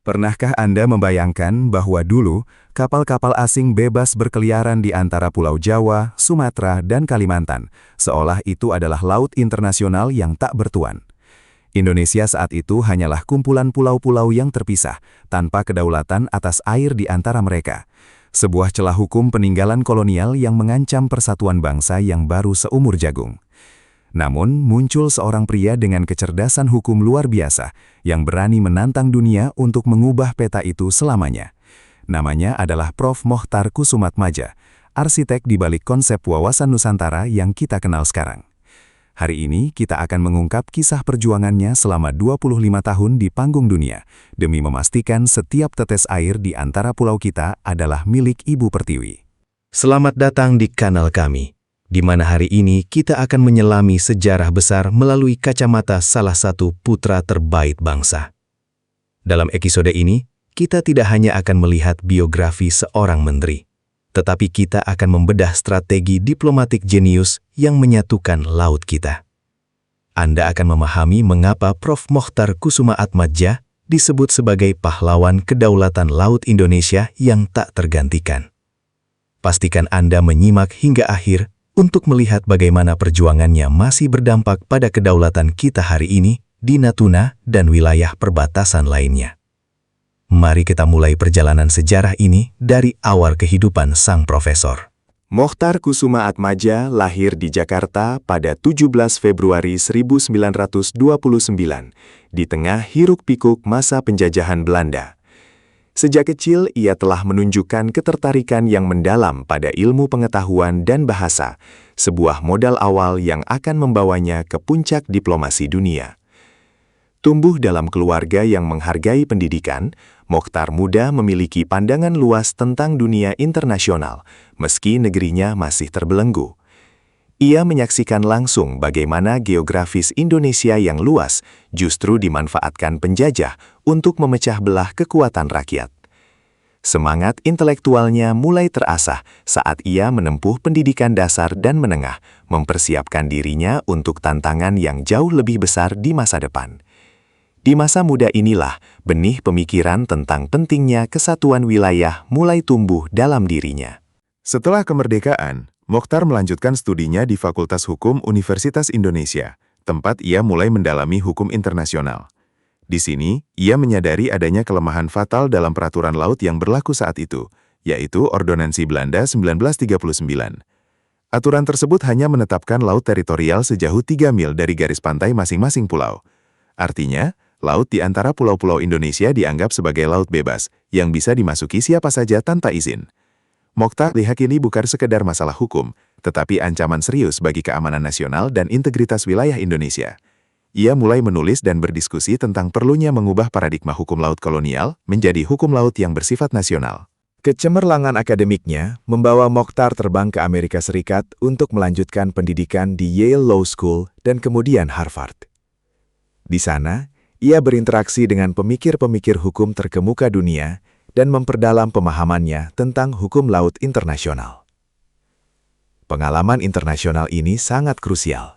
Pernahkah Anda membayangkan bahwa dulu, kapal-kapal asing bebas berkeliaran di antara Pulau Jawa, Sumatera, dan Kalimantan, seolah itu adalah laut internasional yang tak bertuan? Indonesia saat itu hanyalah kumpulan pulau-pulau yang terpisah, tanpa kedaulatan atas air di antara mereka. Sebuah celah hukum peninggalan kolonial yang mengancam persatuan bangsa yang baru seumur jagung. Namun, muncul seorang pria dengan kecerdasan hukum luar biasa yang berani menantang dunia untuk mengubah peta itu selamanya. Namanya adalah Prof. Mochtar Kusumaatmadja, arsitek di balik konsep wawasan Nusantara yang kita kenal sekarang. Hari ini kita akan mengungkap kisah perjuangannya selama 25 tahun di panggung dunia, demi memastikan setiap tetes air di antara pulau kita adalah milik Ibu Pertiwi. Selamat datang di kanal kami, di mana hari ini kita akan menyelami sejarah besar melalui kacamata salah satu putra terbaik bangsa. Dalam episode ini, kita tidak hanya akan melihat biografi seorang menteri, tetapi kita akan membedah strategi diplomatik jenius yang menyatukan laut kita. Anda akan memahami mengapa Prof. Mochtar Kusumaatmadja disebut sebagai pahlawan kedaulatan laut Indonesia yang tak tergantikan. Pastikan Anda menyimak hingga akhir untuk melihat bagaimana perjuangannya masih berdampak pada kedaulatan kita hari ini di Natuna dan wilayah perbatasan lainnya. Mari kita mulai perjalanan sejarah ini dari awal kehidupan sang profesor. Mochtar Kusumaatmadja lahir di Jakarta pada 17 Februari 1929, di tengah hiruk-pikuk masa penjajahan Belanda. Sejak kecil, ia telah menunjukkan ketertarikan yang mendalam pada ilmu pengetahuan dan bahasa, sebuah modal awal yang akan membawanya ke puncak diplomasi dunia. Tumbuh dalam keluarga yang menghargai pendidikan, Mochtar muda memiliki pandangan luas tentang dunia internasional, meski negerinya masih terbelenggu. Ia menyaksikan langsung bagaimana geografis Indonesia yang luas justru dimanfaatkan penjajah untuk memecah belah kekuatan rakyat. Semangat intelektualnya mulai terasah saat ia menempuh pendidikan dasar dan menengah, mempersiapkan dirinya untuk tantangan yang jauh lebih besar di masa depan. Di masa muda inilah, benih pemikiran tentang pentingnya kesatuan wilayah mulai tumbuh dalam dirinya. Setelah kemerdekaan, Mochtar melanjutkan studinya di Fakultas Hukum Universitas Indonesia, tempat ia mulai mendalami hukum internasional. Di sini, ia menyadari adanya kelemahan fatal dalam peraturan laut yang berlaku saat itu, yaitu Ordonansi Belanda 1939. Aturan tersebut hanya menetapkan laut teritorial sejauh 3 mil dari garis pantai masing-masing pulau. Artinya, laut di antara pulau-pulau Indonesia dianggap sebagai laut bebas, yang bisa dimasuki siapa saja tanpa izin. Mochtar lihat ini bukan sekedar masalah hukum, tetapi ancaman serius bagi keamanan nasional dan integritas wilayah Indonesia. Ia mulai menulis dan berdiskusi tentang perlunya mengubah paradigma hukum laut kolonial menjadi hukum laut yang bersifat nasional. Kecemerlangan akademiknya membawa Mochtar terbang ke Amerika Serikat untuk melanjutkan pendidikan di Yale Law School dan kemudian Harvard. Di sana, ia berinteraksi dengan pemikir-pemikir hukum terkemuka dunia dan memperdalam pemahamannya tentang hukum laut internasional. Pengalaman internasional ini sangat krusial.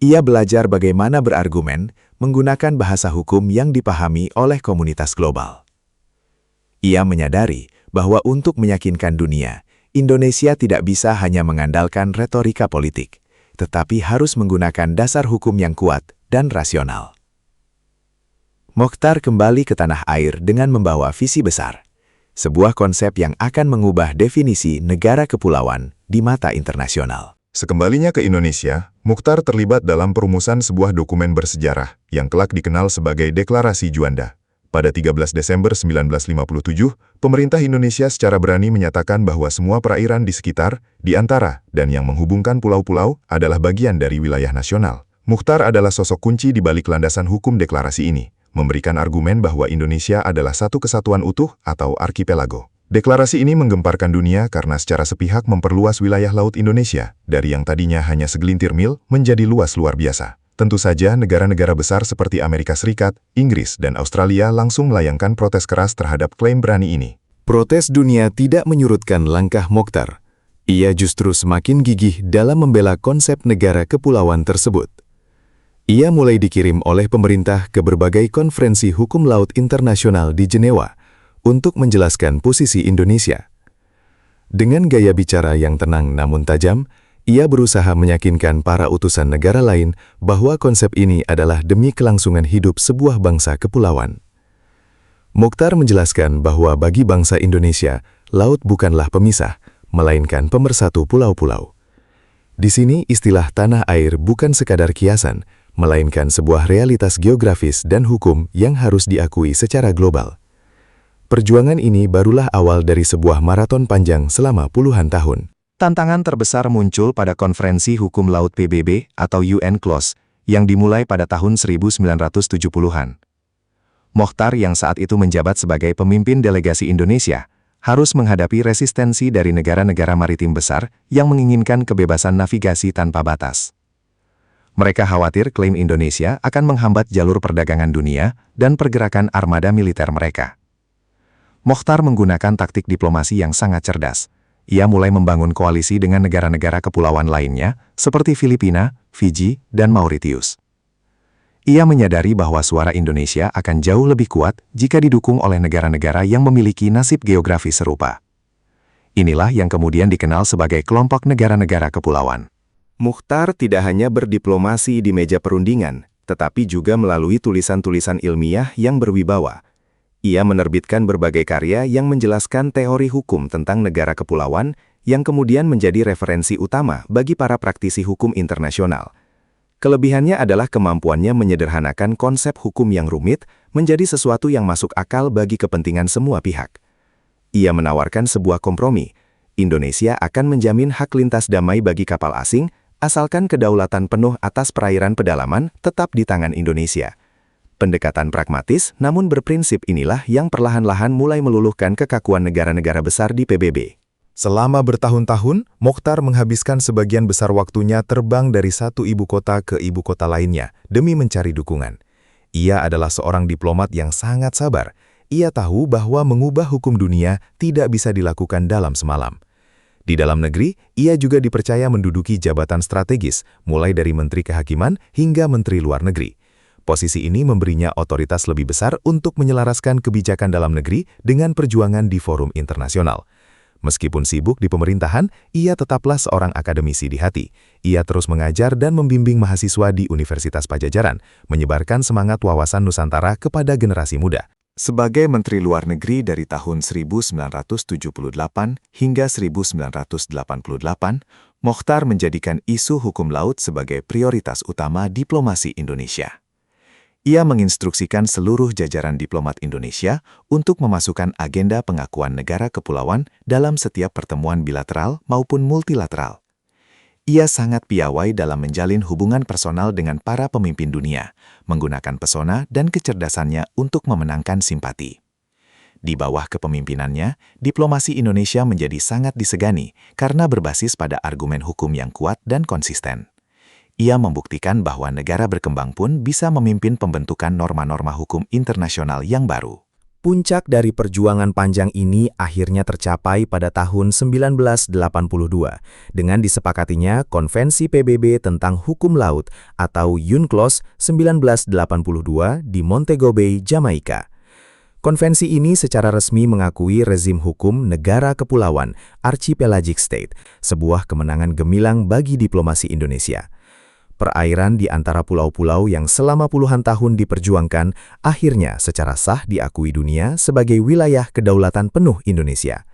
Ia belajar bagaimana berargumen menggunakan bahasa hukum yang dipahami oleh komunitas global. Ia menyadari bahwa untuk meyakinkan dunia, Indonesia tidak bisa hanya mengandalkan retorika politik, tetapi harus menggunakan dasar hukum yang kuat dan rasional. Mochtar kembali ke tanah air dengan membawa visi besar, sebuah konsep yang akan mengubah definisi negara kepulauan di mata internasional. Sekembalinya ke Indonesia, Mochtar terlibat dalam perumusan sebuah dokumen bersejarah yang kelak dikenal sebagai Deklarasi Juanda. Pada 13 Desember 1957, pemerintah Indonesia secara berani menyatakan bahwa semua perairan di sekitar, di antara, dan yang menghubungkan pulau-pulau adalah bagian dari wilayah nasional. Mochtar adalah sosok kunci di balik landasan hukum deklarasi ini, memberikan argumen bahwa Indonesia adalah satu kesatuan utuh atau arkipelago. Deklarasi ini menggemparkan dunia karena secara sepihak memperluas wilayah laut Indonesia dari yang tadinya hanya segelintir mil menjadi luas luar biasa. Tentu saja negara-negara besar seperti Amerika Serikat, Inggris, dan Australia langsung melayangkan protes keras terhadap klaim berani ini. Protes dunia tidak menyurutkan langkah Mochtar. Ia justru semakin gigih dalam membela konsep negara kepulauan tersebut. Ia mulai dikirim oleh pemerintah ke berbagai konferensi hukum laut internasional di Jenewa untuk menjelaskan posisi Indonesia. Dengan gaya bicara yang tenang namun tajam, ia berusaha meyakinkan para utusan negara lain bahwa konsep ini adalah demi kelangsungan hidup sebuah bangsa kepulauan. Mokhtar menjelaskan bahwa bagi bangsa Indonesia, laut bukanlah pemisah, melainkan pemersatu pulau-pulau. Di sini istilah tanah air bukan sekadar kiasan, melainkan sebuah realitas geografis dan hukum yang harus diakui secara global. Perjuangan ini barulah awal dari sebuah maraton panjang selama puluhan tahun. Tantangan terbesar muncul pada Konferensi Hukum Laut PBB atau UNCLOS yang dimulai pada tahun 1970-an. Mokhtar yang saat itu menjabat sebagai pemimpin delegasi Indonesia harus menghadapi resistensi dari negara-negara maritim besar yang menginginkan kebebasan navigasi tanpa batas. Mereka khawatir klaim Indonesia akan menghambat jalur perdagangan dunia dan pergerakan armada militer mereka. Mokhtar menggunakan taktik diplomasi yang sangat cerdas. Ia mulai membangun koalisi dengan negara-negara kepulauan lainnya, seperti Filipina, Fiji, dan Mauritius. Ia menyadari bahwa suara Indonesia akan jauh lebih kuat jika didukung oleh negara-negara yang memiliki nasib geografis serupa. Inilah yang kemudian dikenal sebagai kelompok negara-negara kepulauan. Mokhtar tidak hanya berdiplomasi di meja perundingan, tetapi juga melalui tulisan-tulisan ilmiah yang berwibawa. Ia menerbitkan berbagai karya yang menjelaskan teori hukum tentang negara kepulauan yang kemudian menjadi referensi utama bagi para praktisi hukum internasional. Kelebihannya adalah kemampuannya menyederhanakan konsep hukum yang rumit menjadi sesuatu yang masuk akal bagi kepentingan semua pihak. Ia menawarkan sebuah kompromi. Indonesia akan menjamin hak lintas damai bagi kapal asing, asalkan kedaulatan penuh atas perairan pedalaman tetap di tangan Indonesia. Pendekatan pragmatis namun berprinsip inilah yang perlahan-lahan mulai meluluhkan kekakuan negara-negara besar di PBB. Selama bertahun-tahun, Mokhtar menghabiskan sebagian besar waktunya terbang dari satu ibu kota ke ibu kota lainnya demi mencari dukungan. Ia adalah seorang diplomat yang sangat sabar. Ia tahu bahwa mengubah hukum dunia tidak bisa dilakukan dalam semalam. Di dalam negeri, ia juga dipercaya menduduki jabatan strategis, mulai dari Menteri Kehakiman hingga Menteri Luar Negeri. Posisi ini memberinya otoritas lebih besar untuk menyelaraskan kebijakan dalam negeri dengan perjuangan di forum internasional. Meskipun sibuk di pemerintahan, ia tetaplah seorang akademisi di hati. Ia terus mengajar dan membimbing mahasiswa di Universitas Padjadjaran, menyebarkan semangat wawasan Nusantara kepada generasi muda. Sebagai Menteri Luar Negeri dari tahun 1978 hingga 1988, Mokhtar menjadikan isu hukum laut sebagai prioritas utama diplomasi Indonesia. Ia menginstruksikan seluruh jajaran diplomat Indonesia untuk memasukkan agenda pengakuan negara kepulauan dalam setiap pertemuan bilateral maupun multilateral. Ia sangat piawai dalam menjalin hubungan personal dengan para pemimpin dunia, menggunakan pesona dan kecerdasannya untuk memenangkan simpati. Di bawah kepemimpinannya, diplomasi Indonesia menjadi sangat disegani karena berbasis pada argumen hukum yang kuat dan konsisten. Ia membuktikan bahwa negara berkembang pun bisa memimpin pembentukan norma-norma hukum internasional yang baru. Puncak dari perjuangan panjang ini akhirnya tercapai pada tahun 1982 dengan disepakatinya Konvensi PBB tentang Hukum Laut atau UNCLOS 1982 di Montego Bay, Jamaika. Konvensi ini secara resmi mengakui rezim hukum negara kepulauan Archipelagic State, sebuah kemenangan gemilang bagi diplomasi Indonesia. Perairan di antara pulau-pulau yang selama puluhan tahun diperjuangkan akhirnya secara sah diakui dunia sebagai wilayah kedaulatan penuh Indonesia.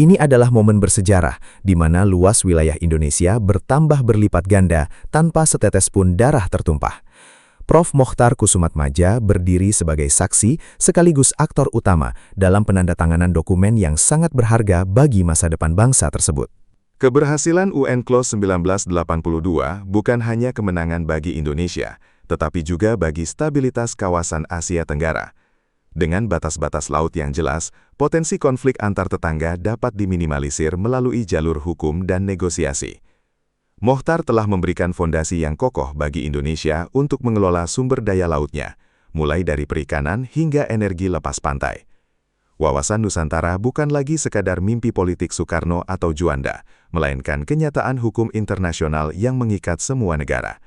Ini adalah momen bersejarah di mana luas wilayah Indonesia bertambah berlipat ganda tanpa setetes pun darah tertumpah. Prof. Mokhtar Kusumatmadja berdiri sebagai saksi sekaligus aktor utama dalam penandatanganan dokumen yang sangat berharga bagi masa depan bangsa tersebut. Keberhasilan UNCLOS 1982 bukan hanya kemenangan bagi Indonesia, tetapi juga bagi stabilitas kawasan Asia Tenggara. Dengan batas-batas laut yang jelas, potensi konflik antar tetangga dapat diminimalisir melalui jalur hukum dan negosiasi. Mokhtar telah memberikan fondasi yang kokoh bagi Indonesia untuk mengelola sumber daya lautnya, mulai dari perikanan hingga energi lepas pantai. Wawasan Nusantara bukan lagi sekadar mimpi politik Soekarno atau Juanda, melainkan kenyataan hukum internasional yang mengikat semua negara.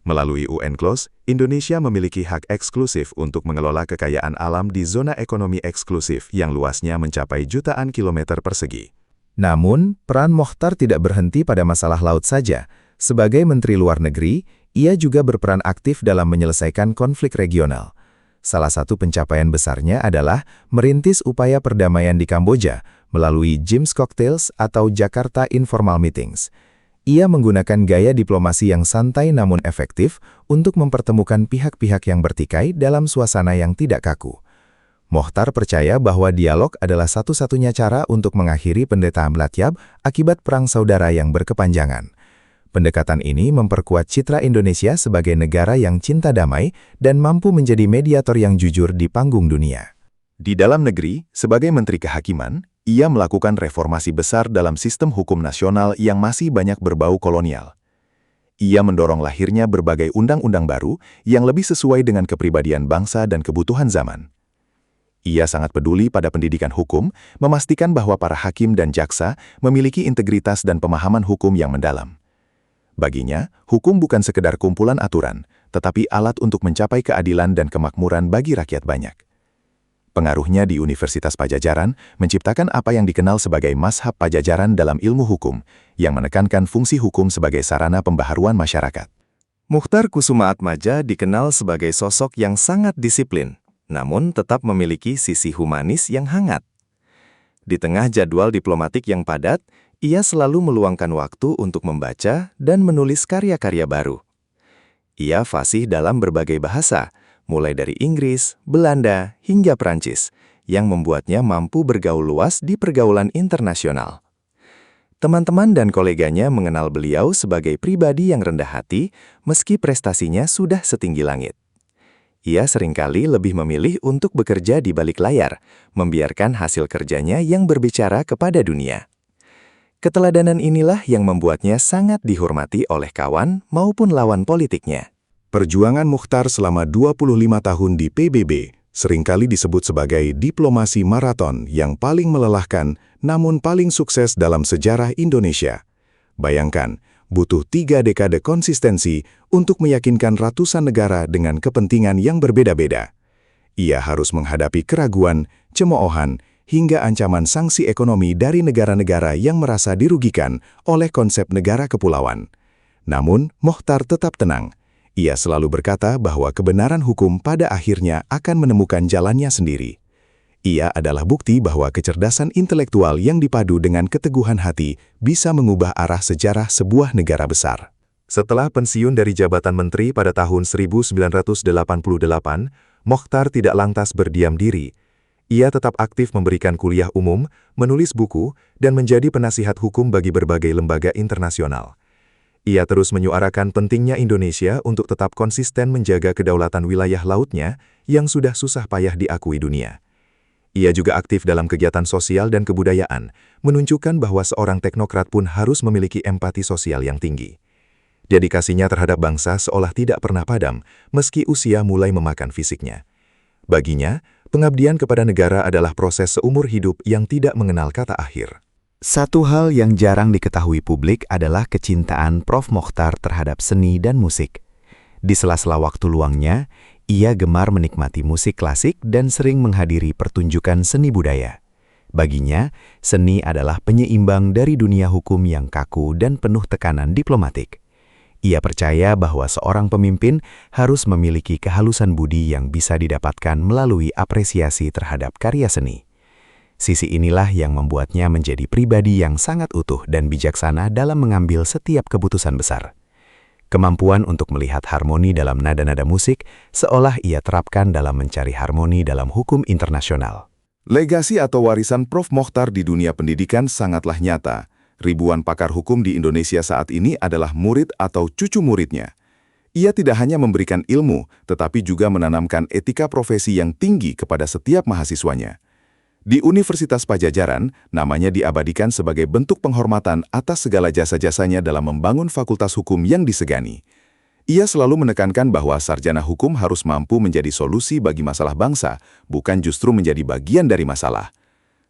Melalui UNCLOS, Indonesia memiliki hak eksklusif untuk mengelola kekayaan alam di zona ekonomi eksklusif yang luasnya mencapai jutaan kilometer persegi. Namun, peran Mochtar tidak berhenti pada masalah laut saja. Sebagai Menteri Luar Negeri, ia juga berperan aktif dalam menyelesaikan konflik regional. Salah satu pencapaian besarnya adalah merintis upaya perdamaian di Kamboja melalui Jim's Cocktails atau Jakarta Informal Meetings. Ia menggunakan gaya diplomasi yang santai namun efektif untuk mempertemukan pihak-pihak yang bertikai dalam suasana yang tidak kaku. Mochtar percaya bahwa dialog adalah satu-satunya cara untuk mengakhiri penderitaan rakyat akibat perang saudara yang berkepanjangan. Pendekatan ini memperkuat citra Indonesia sebagai negara yang cinta damai dan mampu menjadi mediator yang jujur di panggung dunia. Di dalam negeri, sebagai Menteri Kehakiman, ia melakukan reformasi besar dalam sistem hukum nasional yang masih banyak berbau kolonial. Ia mendorong lahirnya berbagai undang-undang baru yang lebih sesuai dengan kepribadian bangsa dan kebutuhan zaman. Ia sangat peduli pada pendidikan hukum, memastikan bahwa para hakim dan jaksa memiliki integritas dan pemahaman hukum yang mendalam. Baginya, hukum bukan sekedar kumpulan aturan, tetapi alat untuk mencapai keadilan dan kemakmuran bagi rakyat banyak. Pengaruhnya di Universitas Padjadjaran menciptakan apa yang dikenal sebagai Mazhab Padjadjaran dalam ilmu hukum, yang menekankan fungsi hukum sebagai sarana pembaharuan masyarakat. Muchtar Kusumaatmadja dikenal sebagai sosok yang sangat disiplin, namun tetap memiliki sisi humanis yang hangat. Di tengah jadwal diplomatik yang padat, ia selalu meluangkan waktu untuk membaca dan menulis karya-karya baru. Ia fasih dalam berbagai bahasa, mulai dari Inggris, Belanda, hingga Prancis, yang membuatnya mampu bergaul luas di pergaulan internasional. Teman-teman dan koleganya mengenal beliau sebagai pribadi yang rendah hati, meski prestasinya sudah setinggi langit. Ia seringkali lebih memilih untuk bekerja di balik layar, membiarkan hasil kerjanya yang berbicara kepada dunia. Keteladanan inilah yang membuatnya sangat dihormati oleh kawan maupun lawan politiknya. Perjuangan Muchtar selama 25 tahun di PBB seringkali disebut sebagai diplomasi maraton yang paling melelahkan namun paling sukses dalam sejarah Indonesia. Bayangkan, butuh 3 dekade konsistensi untuk meyakinkan ratusan negara dengan kepentingan yang berbeda-beda. Ia harus menghadapi keraguan, cemoohan, hingga ancaman sanksi ekonomi dari negara-negara yang merasa dirugikan oleh konsep negara kepulauan. Namun, Mochtar tetap tenang. Ia selalu berkata bahwa kebenaran hukum pada akhirnya akan menemukan jalannya sendiri. Ia adalah bukti bahwa kecerdasan intelektual yang dipadu dengan keteguhan hati bisa mengubah arah sejarah sebuah negara besar. Setelah pensiun dari jabatan menteri pada tahun 1988, Mochtar tidak lantas berdiam diri. Ia tetap aktif memberikan kuliah umum, menulis buku, dan menjadi penasihat hukum bagi berbagai lembaga internasional. Ia terus menyuarakan pentingnya Indonesia untuk tetap konsisten menjaga kedaulatan wilayah lautnya yang sudah susah payah diakui dunia. Ia juga aktif dalam kegiatan sosial dan kebudayaan, menunjukkan bahwa seorang teknokrat pun harus memiliki empati sosial yang tinggi. Dedikasinya terhadap bangsa seolah tidak pernah padam, meski usia mulai memakan fisiknya. Baginya, pengabdian kepada negara adalah proses seumur hidup yang tidak mengenal kata akhir. Satu hal yang jarang diketahui publik adalah kecintaan Prof. Mochtar terhadap seni dan musik. Di sela-sela waktu luangnya, ia gemar menikmati musik klasik dan sering menghadiri pertunjukan seni budaya. Baginya, seni adalah penyeimbang dari dunia hukum yang kaku dan penuh tekanan diplomatik. Ia percaya bahwa seorang pemimpin harus memiliki kehalusan budi yang bisa didapatkan melalui apresiasi terhadap karya seni. Sisi inilah yang membuatnya menjadi pribadi yang sangat utuh dan bijaksana dalam mengambil setiap keputusan besar. Kemampuan untuk melihat harmoni dalam nada-nada musik seolah ia terapkan dalam mencari harmoni dalam hukum internasional. Legasi atau warisan Prof. Mochtar di dunia pendidikan sangatlah nyata. Ribuan pakar hukum di Indonesia saat ini adalah murid atau cucu muridnya. Ia tidak hanya memberikan ilmu, tetapi juga menanamkan etika profesi yang tinggi kepada setiap mahasiswanya. Di Universitas Padjadjaran, namanya diabadikan sebagai bentuk penghormatan atas segala jasa-jasanya dalam membangun fakultas hukum yang disegani. Ia selalu menekankan bahwa sarjana hukum harus mampu menjadi solusi bagi masalah bangsa, bukan justru menjadi bagian dari masalah.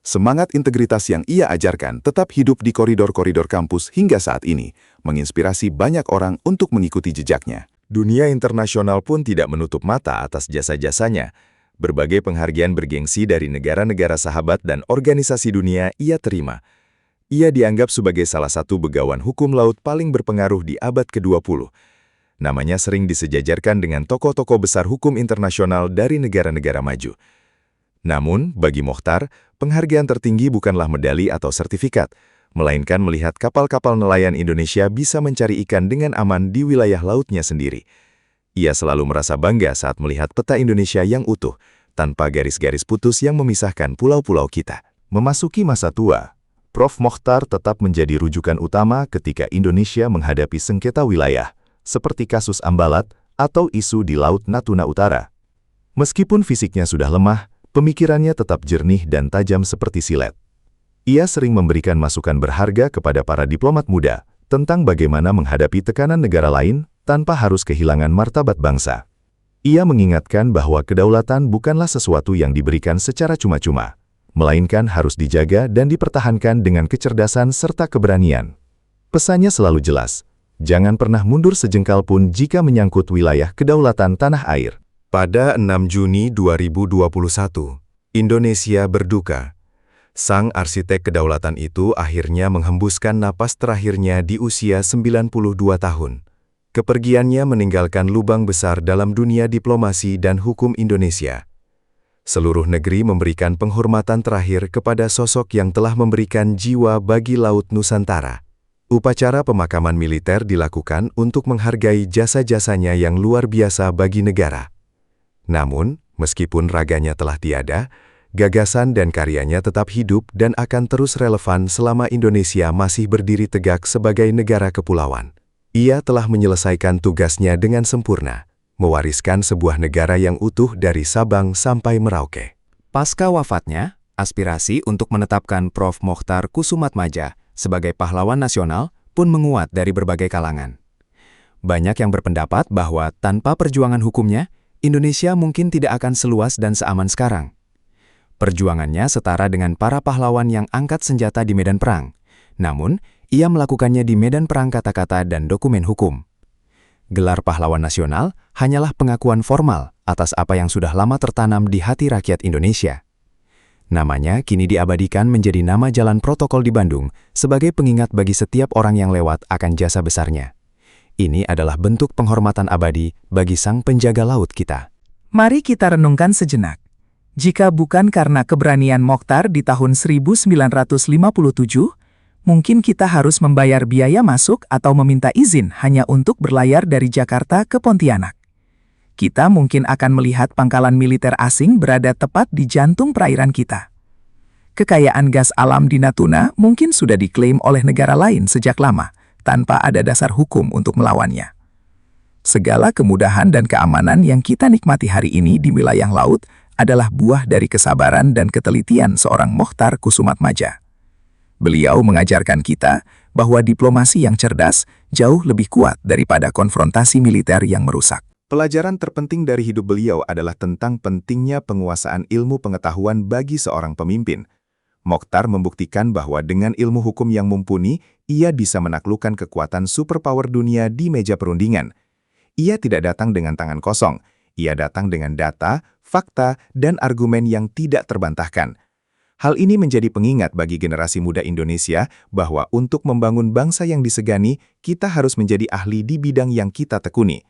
Semangat integritas yang ia ajarkan tetap hidup di koridor-koridor kampus hingga saat ini, menginspirasi banyak orang untuk mengikuti jejaknya. Dunia internasional pun tidak menutup mata atas jasa-jasanya. Berbagai penghargaan bergengsi dari negara-negara sahabat dan organisasi dunia ia terima. Ia dianggap sebagai salah satu begawan hukum laut paling berpengaruh di abad ke-20. Namanya sering disejajarkan dengan tokoh-tokoh besar hukum internasional dari negara-negara maju. Namun, bagi Mochtar, penghargaan tertinggi bukanlah medali atau sertifikat, melainkan melihat kapal-kapal nelayan Indonesia bisa mencari ikan dengan aman di wilayah lautnya sendiri. Ia selalu merasa bangga saat melihat peta Indonesia yang utuh, tanpa garis-garis putus yang memisahkan pulau-pulau kita. Memasuki masa tua, Prof. Mochtar tetap menjadi rujukan utama ketika Indonesia menghadapi sengketa wilayah, seperti kasus Ambalat atau isu di Laut Natuna Utara. Meskipun fisiknya sudah lemah, pemikirannya tetap jernih dan tajam seperti silet. Ia sering memberikan masukan berharga kepada para diplomat muda tentang bagaimana menghadapi tekanan negara lain tanpa harus kehilangan martabat bangsa. Ia mengingatkan bahwa kedaulatan bukanlah sesuatu yang diberikan secara cuma-cuma, melainkan harus dijaga dan dipertahankan dengan kecerdasan serta keberanian. Pesannya selalu jelas, jangan pernah mundur sejengkal pun jika menyangkut wilayah kedaulatan tanah air. Pada 6 Juni 2021, Indonesia berduka. Sang arsitek kedaulatan itu akhirnya menghembuskan napas terakhirnya di usia 92 tahun. Kepergiannya meninggalkan lubang besar dalam dunia diplomasi dan hukum Indonesia. Seluruh negeri memberikan penghormatan terakhir kepada sosok yang telah memberikan jiwa bagi Laut Nusantara. Upacara pemakaman militer dilakukan untuk menghargai jasa-jasanya yang luar biasa bagi negara. Namun, meskipun raganya telah tiada, gagasan dan karyanya tetap hidup dan akan terus relevan selama Indonesia masih berdiri tegak sebagai negara kepulauan. Ia telah menyelesaikan tugasnya dengan sempurna, mewariskan sebuah negara yang utuh dari Sabang sampai Merauke. Pasca wafatnya, aspirasi untuk menetapkan Prof. Mochtar Kusumatmadja sebagai pahlawan nasional pun menguat dari berbagai kalangan. Banyak yang berpendapat bahwa tanpa perjuangan hukumnya, Indonesia mungkin tidak akan seluas dan seaman sekarang. Perjuangannya setara dengan para pahlawan yang angkat senjata di medan perang. Namun, ia melakukannya di medan perang kata-kata dan dokumen hukum. Gelar pahlawan nasional hanyalah pengakuan formal atas apa yang sudah lama tertanam di hati rakyat Indonesia. Namanya kini diabadikan menjadi nama jalan protokol di Bandung sebagai pengingat bagi setiap orang yang lewat akan jasa besarnya. Ini adalah bentuk penghormatan abadi bagi sang penjaga laut kita. Mari kita renungkan sejenak. Jika bukan karena keberanian Mochtar di tahun 1957, mungkin kita harus membayar biaya masuk atau meminta izin hanya untuk berlayar dari Jakarta ke Pontianak. Kita mungkin akan melihat pangkalan militer asing berada tepat di jantung perairan kita. Kekayaan gas alam di Natuna mungkin sudah diklaim oleh negara lain sejak lama, tanpa ada dasar hukum untuk melawannya. Segala kemudahan dan keamanan yang kita nikmati hari ini di wilayah laut adalah buah dari kesabaran dan ketelitian seorang Mochtar Kusumatmadja. Beliau mengajarkan kita bahwa diplomasi yang cerdas jauh lebih kuat daripada konfrontasi militer yang merusak. Pelajaran terpenting dari hidup beliau adalah tentang pentingnya penguasaan ilmu pengetahuan bagi seorang pemimpin. Mochtar membuktikan bahwa dengan ilmu hukum yang mumpuni, ia bisa menaklukkan kekuatan superpower dunia di meja perundingan. Ia tidak datang dengan tangan kosong, ia datang dengan data, fakta, dan argumen yang tidak terbantahkan. Hal ini menjadi pengingat bagi generasi muda Indonesia bahwa untuk membangun bangsa yang disegani, kita harus menjadi ahli di bidang yang kita tekuni.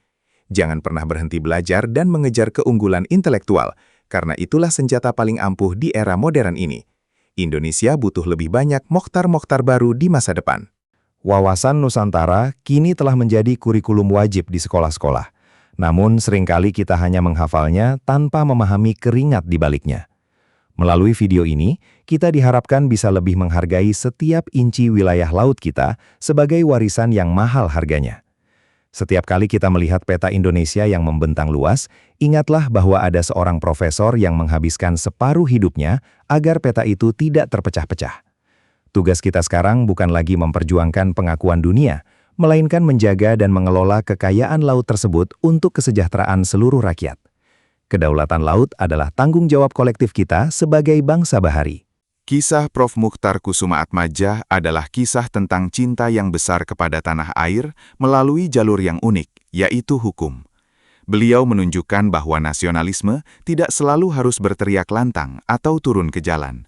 Jangan pernah berhenti belajar dan mengejar keunggulan intelektual, karena itulah senjata paling ampuh di era modern ini. Indonesia butuh lebih banyak Mochtar-Mochtar baru di masa depan. Wawasan Nusantara kini telah menjadi kurikulum wajib di sekolah-sekolah. Namun seringkali kita hanya menghafalnya tanpa memahami keringat di baliknya. Melalui video ini, kita diharapkan bisa lebih menghargai setiap inci wilayah laut kita sebagai warisan yang mahal harganya. Setiap kali kita melihat peta Indonesia yang membentang luas, ingatlah bahwa ada seorang profesor yang menghabiskan separuh hidupnya agar peta itu tidak terpecah-pecah. Tugas kita sekarang bukan lagi memperjuangkan pengakuan dunia, melainkan menjaga dan mengelola kekayaan laut tersebut untuk kesejahteraan seluruh rakyat. Kedaulatan laut adalah tanggung jawab kolektif kita sebagai bangsa bahari. Kisah Prof. Mochtar Kusumatmadja adalah kisah tentang cinta yang besar kepada tanah air melalui jalur yang unik, yaitu hukum. Beliau menunjukkan bahwa nasionalisme tidak selalu harus berteriak lantang atau turun ke jalan.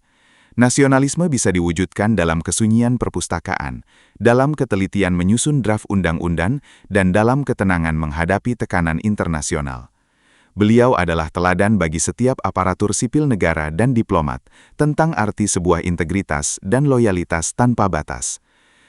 Nasionalisme bisa diwujudkan dalam kesunyian perpustakaan, dalam ketelitian menyusun draft undang-undang, dan dalam ketenangan menghadapi tekanan internasional. Beliau adalah teladan bagi setiap aparatur sipil negara dan diplomat tentang arti sebuah integritas dan loyalitas tanpa batas.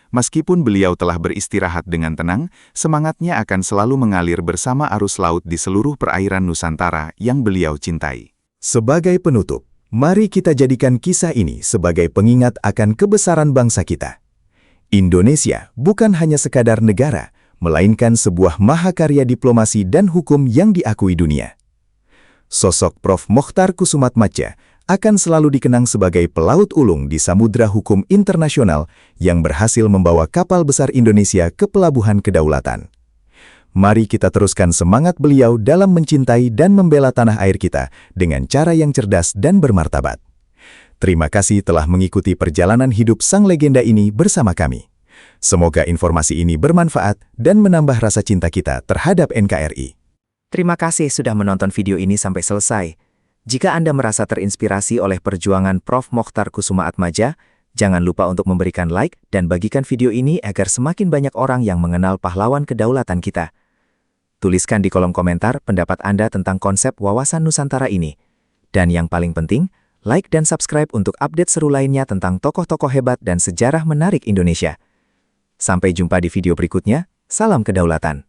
Meskipun beliau telah beristirahat dengan tenang, semangatnya akan selalu mengalir bersama arus laut di seluruh perairan Nusantara yang beliau cintai. Sebagai penutup, mari kita jadikan kisah ini sebagai pengingat akan kebesaran bangsa kita. Indonesia bukan hanya sekadar negara, melainkan sebuah mahakarya diplomasi dan hukum yang diakui dunia. Sosok Prof. Mochtar Kusumatmadja akan selalu dikenang sebagai pelaut ulung di samudra hukum internasional yang berhasil membawa kapal besar Indonesia ke pelabuhan kedaulatan. Mari kita teruskan semangat beliau dalam mencintai dan membela tanah air kita dengan cara yang cerdas dan bermartabat. Terima kasih telah mengikuti perjalanan hidup sang legenda ini bersama kami. Semoga informasi ini bermanfaat dan menambah rasa cinta kita terhadap NKRI. Terima kasih sudah menonton video ini sampai selesai. Jika Anda merasa terinspirasi oleh perjuangan Prof. Mochtar Kusumatmadja, jangan lupa untuk memberikan like dan bagikan video ini agar semakin banyak orang yang mengenal pahlawan kedaulatan kita. Tuliskan di kolom komentar pendapat Anda tentang konsep wawasan Nusantara ini. Dan yang paling penting, like dan subscribe untuk update seru lainnya tentang tokoh-tokoh hebat dan sejarah menarik Indonesia. Sampai jumpa di video berikutnya, salam kedaulatan.